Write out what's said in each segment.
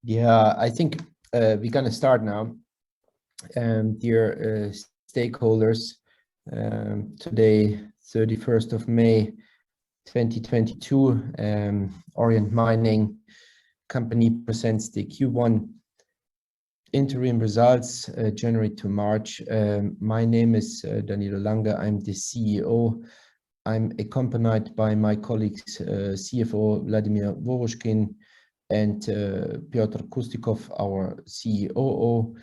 Yeah, I think we're gonna start now. Dear stakeholders, today, 31st of May, 2022, Auriant Mining company presents the Q1 interim results, January to March. My name is Danilo Lange. I'm the CEO. I'm accompanied by my colleagues, CFO Vladimir Voroshkin and Piotr Kustikov, our COO.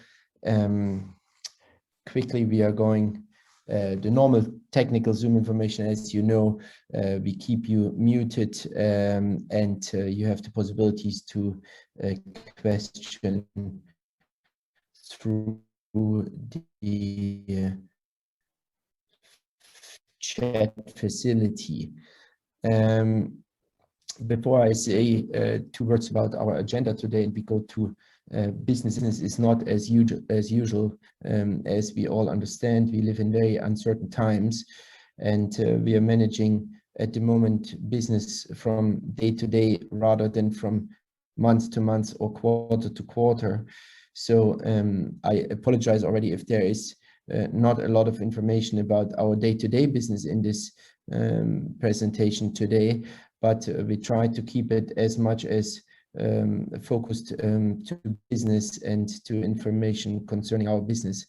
Quickly, we are going the normal technical Zoom information. As you know, we keep you muted and you have the possibilities to question through the chat facility. Before I say 2 words about our agenda today and we go to business is not as usual. As we all understand, we live in very uncertain times, and we are managing at the moment business from day to day rather than from month to month or quarter to quarter. So I apologize already if there is not a lot of information about our day-to-day business in this presentation today, but we try to keep it as much as focused to business and to information concerning our business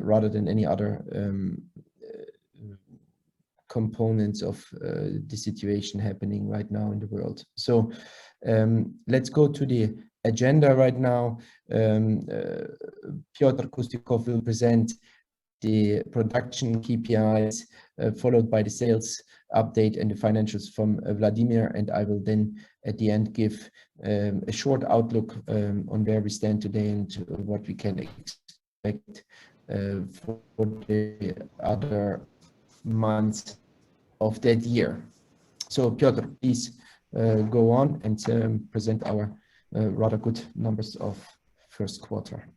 rather than any other components of the situation happening right now in the world. So let's go to the agenda right now. Piotr Kustikov will present the production KPIs, followed by the sales update and the financials from Vladimir, and I will then at the end give a short outlook on where we stand today and what we can expect for the other months of that year. So Piotr, please go on and present our rather good numbers of first quarter.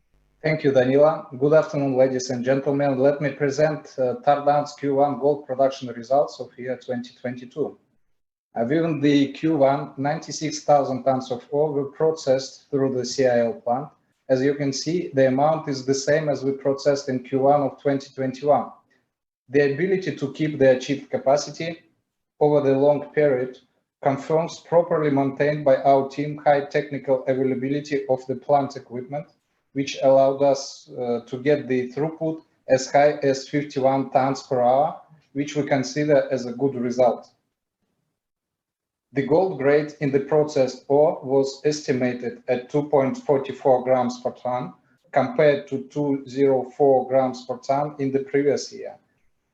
Thank you, Danila. Good afternoon, ladies and gentlemen. Let me present Tardan's Q1 gold production results of year 2022. Within the Q1, 96,000 tons of ore were processed through the CIL plant. As you can see, the amount is the same as we processed in Q1 of 2021. The ability to keep the achieved capacity over the long period confirms properly maintained by our team high technical availability of the plant equipment, which allowed us to get the throughput as high as 51 tons per hour, which we consider as a good result. The gold grade in the processed ore was estimated at 2.44 grams per ton, compared to 204 grams per ton in the previous year.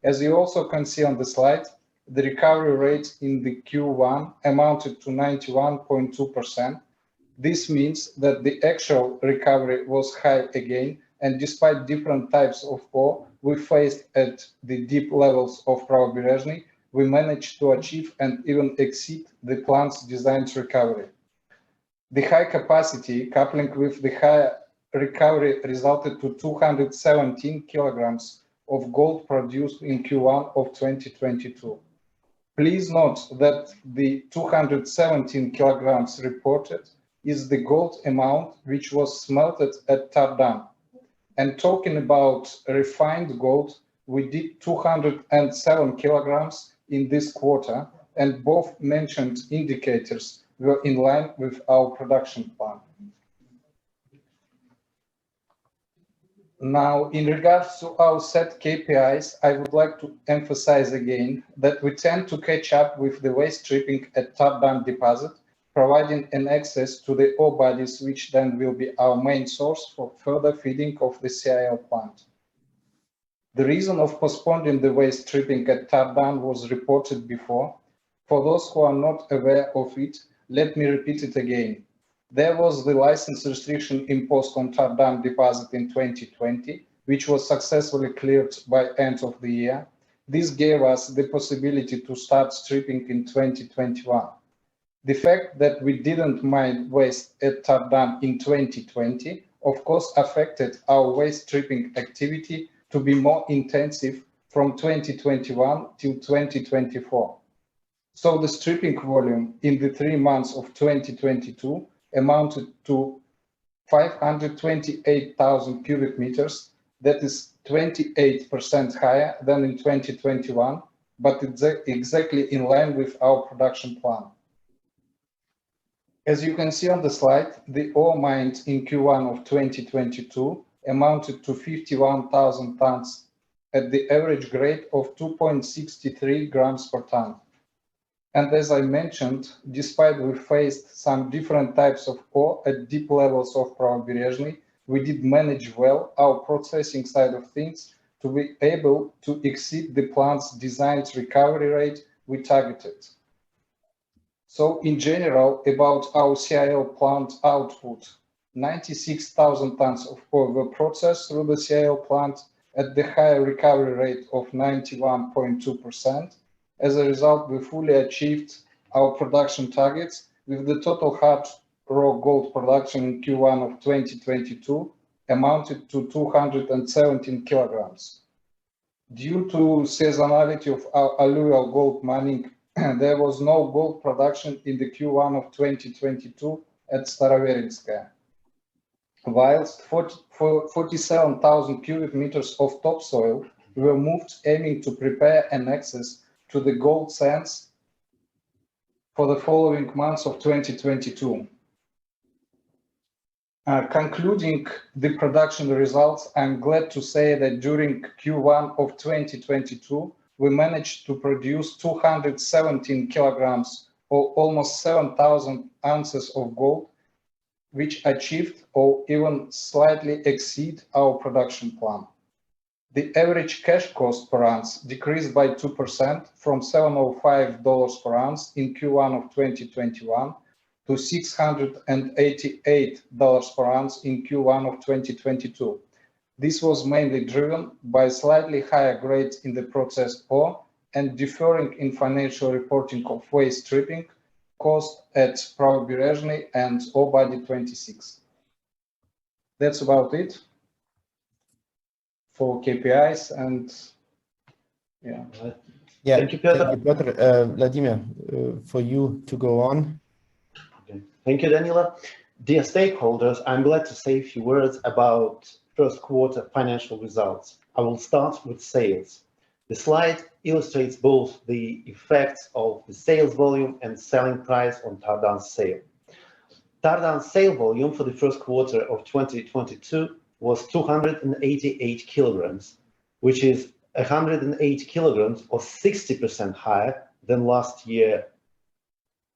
As you also can see on the slide, the recovery rate in the Q1 amounted to 91.2%. This means that the actual recovery was high again, and despite different types of ore we faced at the deep levels of Pravobережный, we managed to achieve and even exceed the plant's designed recovery. The high capacity coupling with the high recovery resulted to 217 kilograms of gold produced in Q1 of 2022. Please note that the 217 kilograms reported is the gold amount which was smelted at Tardan. And talking about refined gold, we did 207 kilograms in this quarter, and both mentioned indicators were in line with our production plan. Now, in regards to our set KPIs, I would like to emphasize again that we tend to catch up with the waste stripping at Tardan deposit, providing an access to the ore bodies, which then will be our main source for further feeding of the CIL plant. The reason of postponing the waste stripping at Tardan was reported before. For those who are not aware of it, let me repeat it again. There was the license restriction imposed on Tardan deposit in 2020, which was successfully cleared by end of the year. This gave us the possibility to start stripping in 2021. The fact that we didn't mine waste at Tardan in 2020, of course, affected our waste stripping activity to be more intensive from 2021 till 2024. So the stripping volume in the 3 months of 2022 amounted to 528,000 cubic meters. That is 28% higher than in 2021, but it's exactly in line with our production plan. As you can see on the slide, the ore mined in Q1 of 2022 amounted to 51,000 tons at the average grade of 2.63 grams per ton. And as I mentioned, despite we faced some different types of ore at deep levels of Pravobережный, we did manage well our processing side of things to be able to exceed the plant's designed recovery rate we targeted. So in general, about our CIL plant output, 96,000 tons of ore were processed through the CIL plant at the higher recovery rate of 91.2%. As a result, we fully achieved our production targets with the total hard raw gold production in Q1 of 2022 amounted to 217 kilograms. Due to seasonality of our alluvial gold mining, there was no gold production in the Q1 of 2022 at Staroverinskaya. Whilst 47,000 cubic meters of topsoil were moved aiming to prepare an access to the gold sands for the following months of 2022. Concluding the production results, I'm glad to say that during Q1 of 2022, we managed to produce 217 kilograms or almost 7,000 ounces of gold, which achieved or even slightly exceed our production plan. The average cash cost per ounce decreased by 2% from $705 per ounce in Q1 of 2021 to $688 per ounce in Q1 of 2022. This was mainly driven by slightly higher grades in the processed ore and deferring in financial reporting of waste stripping cost at Pravobережный and ore body 26. That's about it for KPIs and yeah. Yeah, thank you, Piotr. Vladimir, for you to go on. Okay. Thank you, Daniela. Dear stakeholders, I'm glad to say a few words about first quarter financial results. I will start with sales. The slide illustrates both the effects of the sales volume and selling price on Tardan's sale. Tardan's sale volume for the first quarter of 2022 was 288 kilograms, which is 108 kilograms or 60% higher than last year.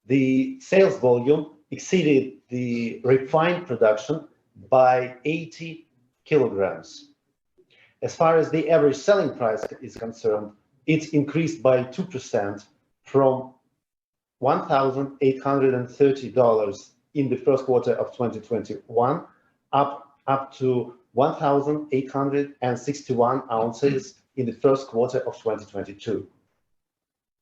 The sales volume exceeded the refined production by 80 kilograms. As far as the average selling price is concerned, it increased by 2% from $1,830 in the first quarter of 2021 up to 1,861 ounces in the first quarter of 2022.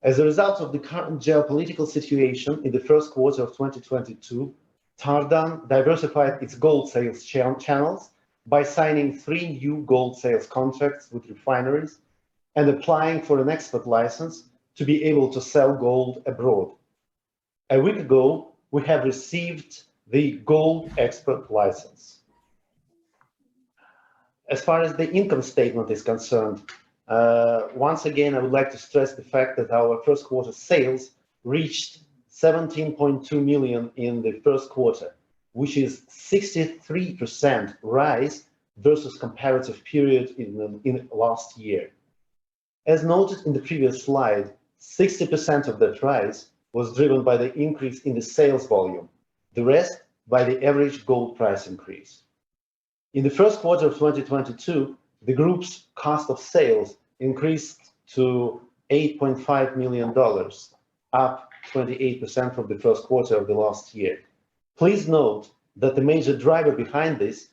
As a result of the current geopolitical situation in the first quarter of 2022, Tardan diversified its gold sales channels by signing 3 new gold sales contracts with refineries and applying for an export license to be able to sell gold abroad. A week ago, we have received the gold export license. As far as the income statement is concerned, once again, I would like to stress the fact that our first quarter sales reached 17.2 million in the first quarter, which is 63% rise versus comparative period in last year. As noted in the previous slide, 60% of that rise was driven by the increase in the sales volume, the rest by the average gold price increase. In the first quarter of 2022, the group's cost of sales increased to $8.5 million, up 28% from the first quarter of the last year. Please note that the major driver behind this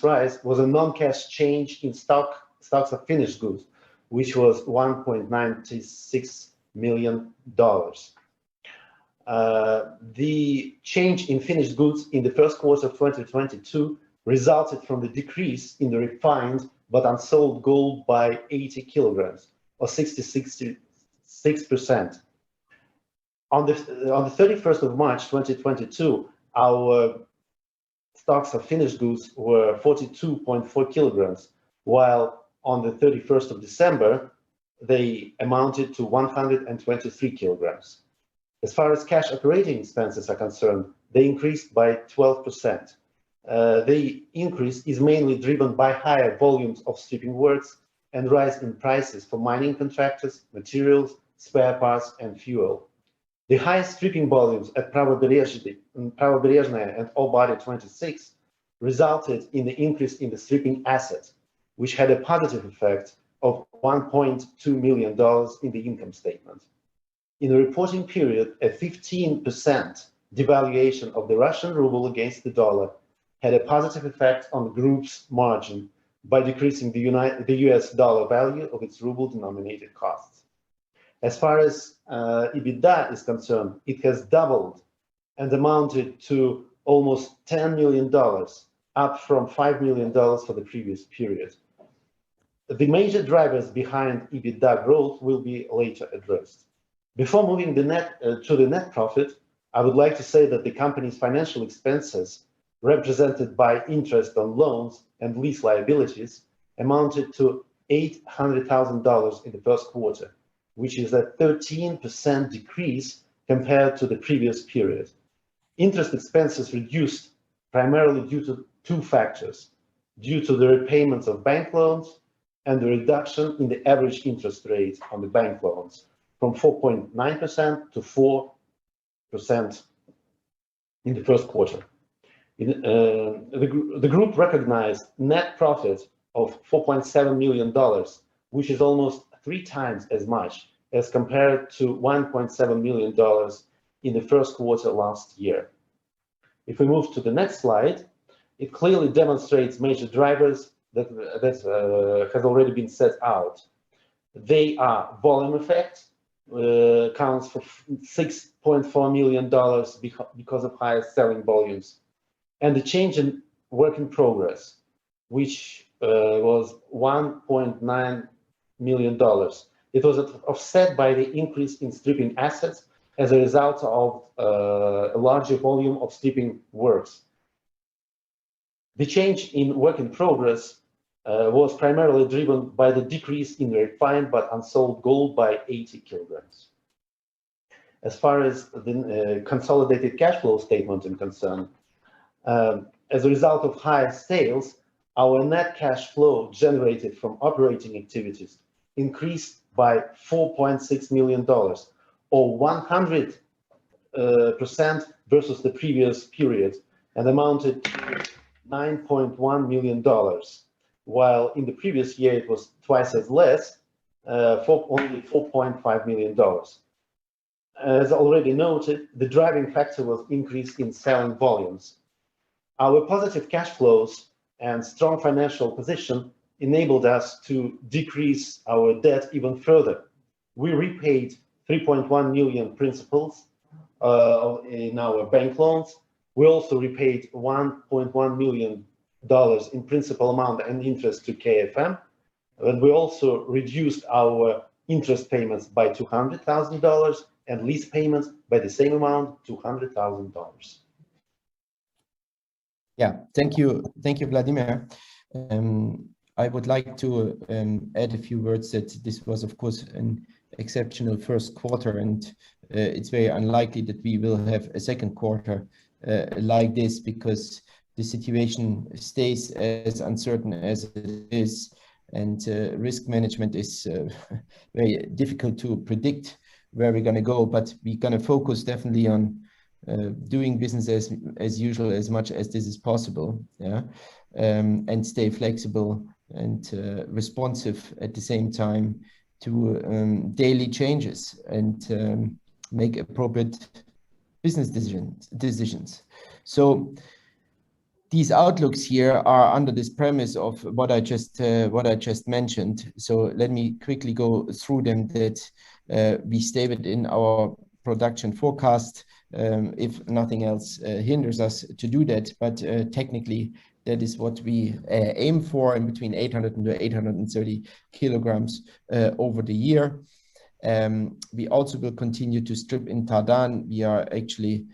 rise was a non-cash change in stocks of finished goods, which was $1.96 million. The change in finished goods in the first quarter of 2022 resulted from the decrease in the refined but unsold gold by 80 kilograms, or 66%. On the 31st of March 2022, our stocks of finished goods were 42.4 kilograms, while on the 31st of December, they amounted to 123 kilograms. As far as cash operating expenses are concerned, they increased by 12%. The increase is mainly driven by higher volumes of stripping works and rise in prices for mining contractors, materials, spare parts, and fuel. The high stripping volumes at Pravoberezhny and All Body 26 resulted in the increase in the stripping asset, which had a positive effect of $1.2 million in the income statement. In the reporting period, a 15% devaluation of the Russian ruble against the dollar had a positive effect on the group's margin by decreasing the US dollar value of its ruble-denominated costs. As far as EBITDA is concerned, it has doubled and amounted to almost $10 million, up from $5 million for the previous period. The major drivers behind EBITDA growth will be later addressed. Before moving to the net profit, I would like to say that the company's financial expenses, represented by interest on loans and lease liabilities, amounted to $800,000 in the first quarter, which is a 13% decrease compared to the previous period. Interest expenses reduced primarily due to two factors: due to the repayments of bank loans and the reduction in the average interest rate on the bank loans from 4.9% to 4% in the first quarter. The group recognized net profit of $4.7 million, which is almost 3 times as much as compared to $1.7 million in the first quarter last year. If we move to the next slide, it clearly demonstrates major drivers that has already been set out. They are volume effect, accounts for $6.4 million because of higher selling volumes, and the change in work in progress, which was $1.9 million. It was offset by the increase in stripping assets as a result of a larger volume of stripping works. The change in work in progress was primarily driven by the decrease in refined but unsold gold by 80 kilograms. As far as the consolidated cash flow statement is concerned, as a result of higher sales, our net cash flow generated from operating activities increased by $4.6 million, or 100% versus the previous period, and amounted to $9.1 million, while in the previous year it was twice as less, only $4.5 million. As already noted, the driving factor was increase in selling volumes. Our positive cash flows and strong financial position enabled us to decrease our debt even further. We repaid 3.1 million principals in our bank loans. We also repaid $1.1 million in principal amount and interest to KFM. And we also reduced our interest payments by $200,000 and lease payments by the same amount, $200,000. Yeah, thank you, Vladimir. I would like to add a few words that this was, of course, an exceptional first quarter, and it's very unlikely that we will have a second quarter like this, because the situation stays as uncertain as it is, and risk management is very difficult to predict where we're going to go, but we're going to focus definitely on doing business as usual as much as this is possible, yeah, and stay flexible and responsive at the same time to daily changes, and make appropriate business decisions. So these outlooks here are under this premise of what I just mentioned. So let me quickly go through them, that we stay within our production forecast, if nothing else hinders us to do that. But technically, that is what we aim for, in between 800 and 830 kilograms over the year. We also will continue to strip in Tardan. We are actually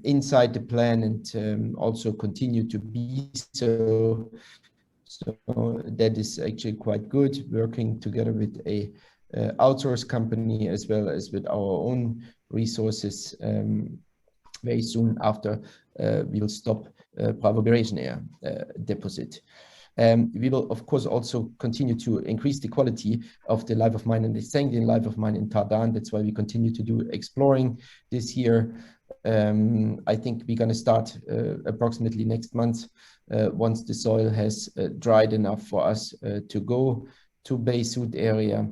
inside the plan and also continue to be so. So that is actually quite good, working together with a outsourced company as well as with our own resources. Very soon after we will stop Bravo Beration Air deposit. We will, of course, also continue to increase the quality of the life of mine and the Sangdian life of mine in Tardan. That's why we continue to do exploring this year. I think we're going to start approximately next month once the soil has dried enough for us to go to Beysut area.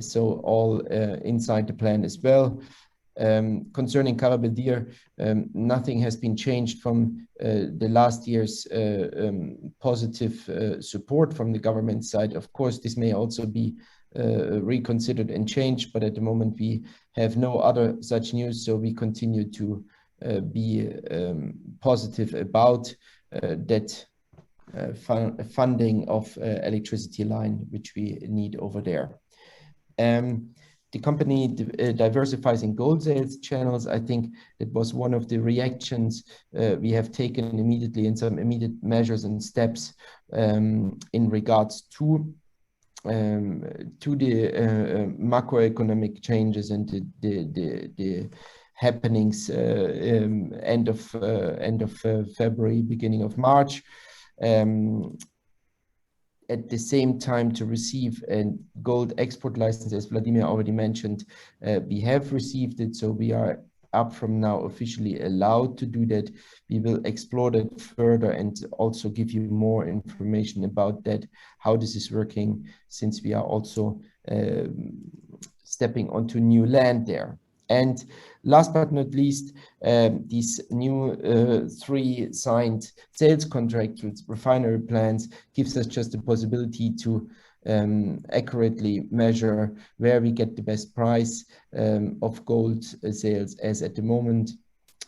So all inside the plan as well. Concerning Karabadir, nothing has been changed from the last year's positive support from the government side. Of course, this may also be reconsidered and changed, but at the moment we have no other such news, so we continue to be positive about that funding of electricity line which we need over there. The company diversifies in gold sales channels. I think that was one of the reactions we have taken immediately, and some immediate measures and steps in regards to the macroeconomic changes and the happenings end of February, beginning of March. At the same time, to receive a gold export license, as Vladimir already mentioned, we have received it, so we are up from now officially allowed to do that. We will explore that further and also give you more information about that, how this is working, since we are also stepping onto new land there. And last but not least, these new 3 signed sales contracts with refinery plans gives us just the possibility to accurately measure where we get the best price of gold sales, as at the moment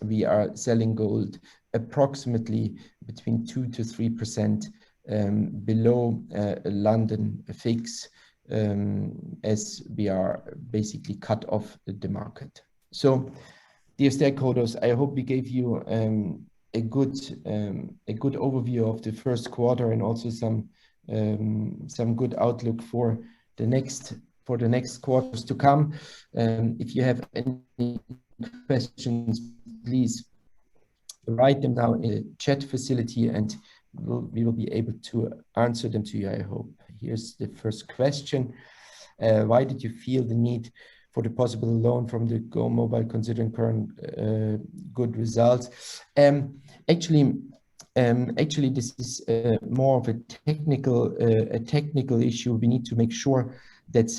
we are selling gold approximately between 2 to 3% below London fix, as we are basically cut off the market. So, dear stakeholders, I hope we gave you a good overview of the first quarter and also some good outlook for the next quarters to come. If you have any questions, please write them down in the chat facility and we will be able to answer them to you, I hope. Here's the first question. Why did you feel the need for the possible loan from the Go Mobile, considering current good results? Actually, this is more of a technical issue. We need to make sure that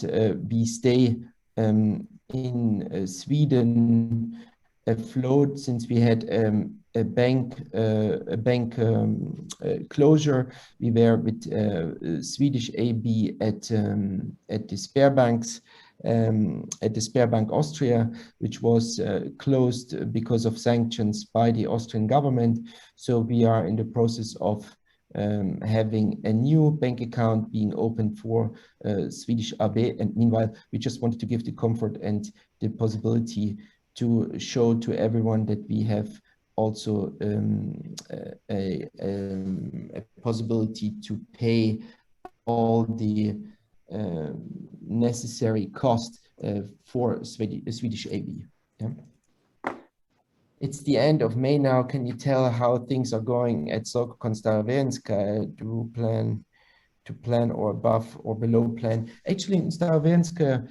we stay in Sweden afloat, since we had a bank closure. We were with Swedish AB at the Sparbanks, at the Sparbank Austria, which was closed because of sanctions by the Austrian government. So we are in the process of having a new bank account being opened for Swedish AB, and meanwhile we just wanted to give the comfort and the possibility to show to everyone that we have also a possibility to pay all the necessary cost for Swedish AB. Yeah. It's the end of May now. Can you tell how things are going at Starowiejska? Do you plan or above or below plan? Actually, in Starowiejska,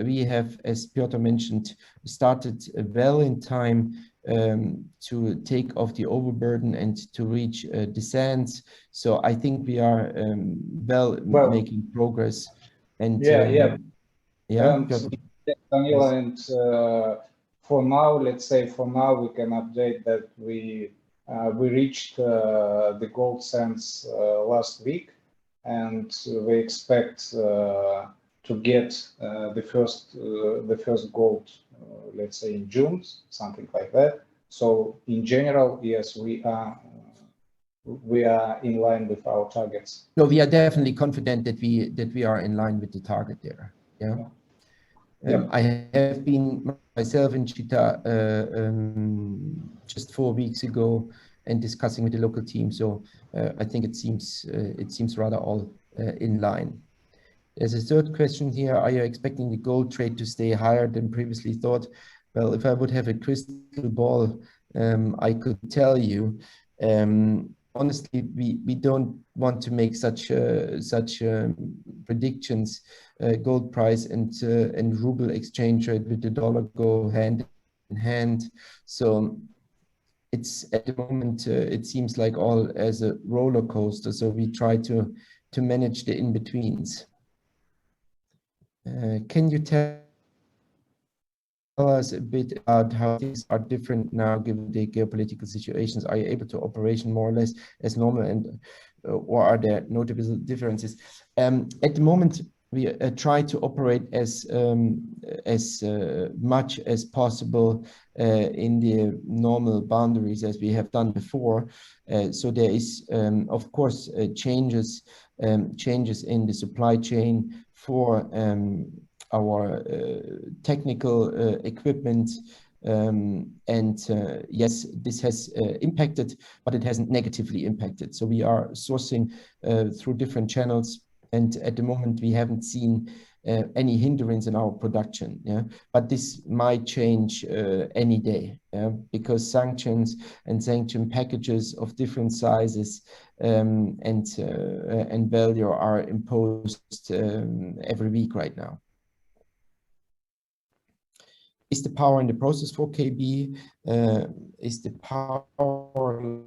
we have, as Piotr mentioned, started well in time to take off the overburden and to reach descents. So I think we are well making progress. And Daniela, yes. And for now, let's say for now we can update that we reached the gold sands last week, and we expect to get the first gold, let's say in June, something like that. So in general, yes, we are in line with our targets. No, we are definitely confident that we are in line with the target there. Yeah. I have been myself in Chita just 4 weeks ago and discussing with the local team. So I think it seems rather all in line. There's a third question here. Are you expecting the gold trade to stay higher than previously thought? Well, if I would have a crystal ball, I could tell you. Honestly, we don't want to make such predictions. Gold price and ruble exchange rate with the dollar go hand in hand. So it's at the moment it seems like all as a roller coaster. So we try to manage the in-betweens. Can you tell us a bit about how things are different now given the geopolitical situations? Are you able to operate more or less as normal, and or are there notable differences? At the moment, we try to operate as much as possible in the normal boundaries as we have done before. So there is, of course, changes in the supply chain for our technical equipment. Yes, this has impacted, but it hasn't negatively impacted. So we are sourcing through different channels, and at the moment we haven't seen any hindrance in our production. Yeah, but this might change any day, because sanctions and sanction packages of different sizes and value are imposed every week right now. Is the power in the process for KB? Is the power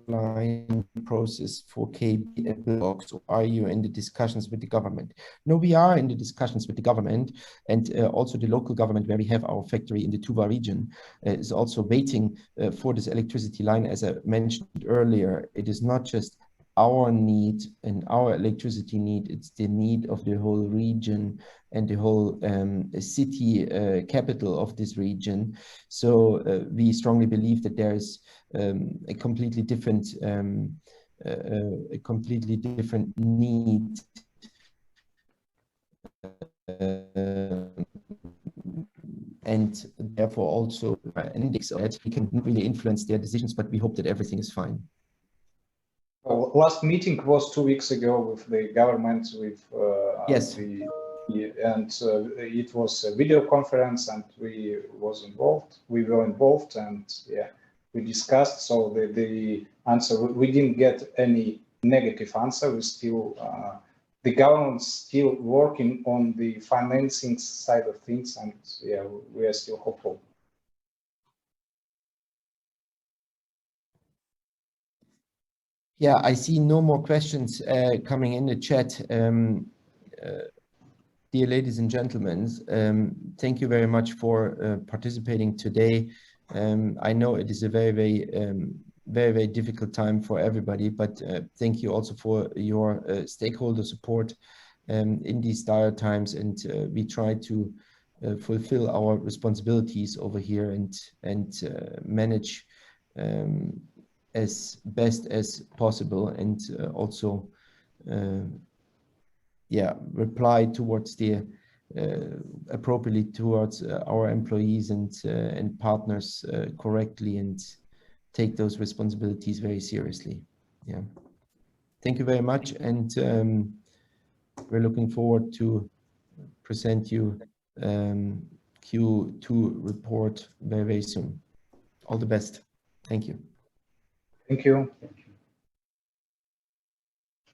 line process for KB a block? Or are you in the discussions with the government? No, we are in the discussions with the government, and also the local government where we have our factory in the Tuva region is also waiting for this electricity line. As I mentioned earlier, it is not just our need and our electricity need, it's the need of the whole region and the whole city capital of this region. So we strongly believe that there is a completely different need and therefore also that we can really influence their decisions, but we hope that everything is fine. Well, last meeting was 2 weeks ago with the government, with yes. It was a video conference, and we were involved, and yeah, we discussed. So the answer, we didn't get any negative answer. We still, the government's still working on the financing side of things, and yeah, we are still hopeful. Yeah, I see no more questions coming in the chat. Dear ladies and gentlemen, thank you very much for participating today. I know it is a very difficult time for everybody, but thank you also for your stakeholder support in these dire times, and we try to fulfill our responsibilities over here and manage as best as possible, and also reply towards the appropriately towards our employees and partners correctly, and take those responsibilities very seriously. Yeah, thank you very much, and we're looking forward to present you Q2 report very soon. All the best. Thank you. Thank you.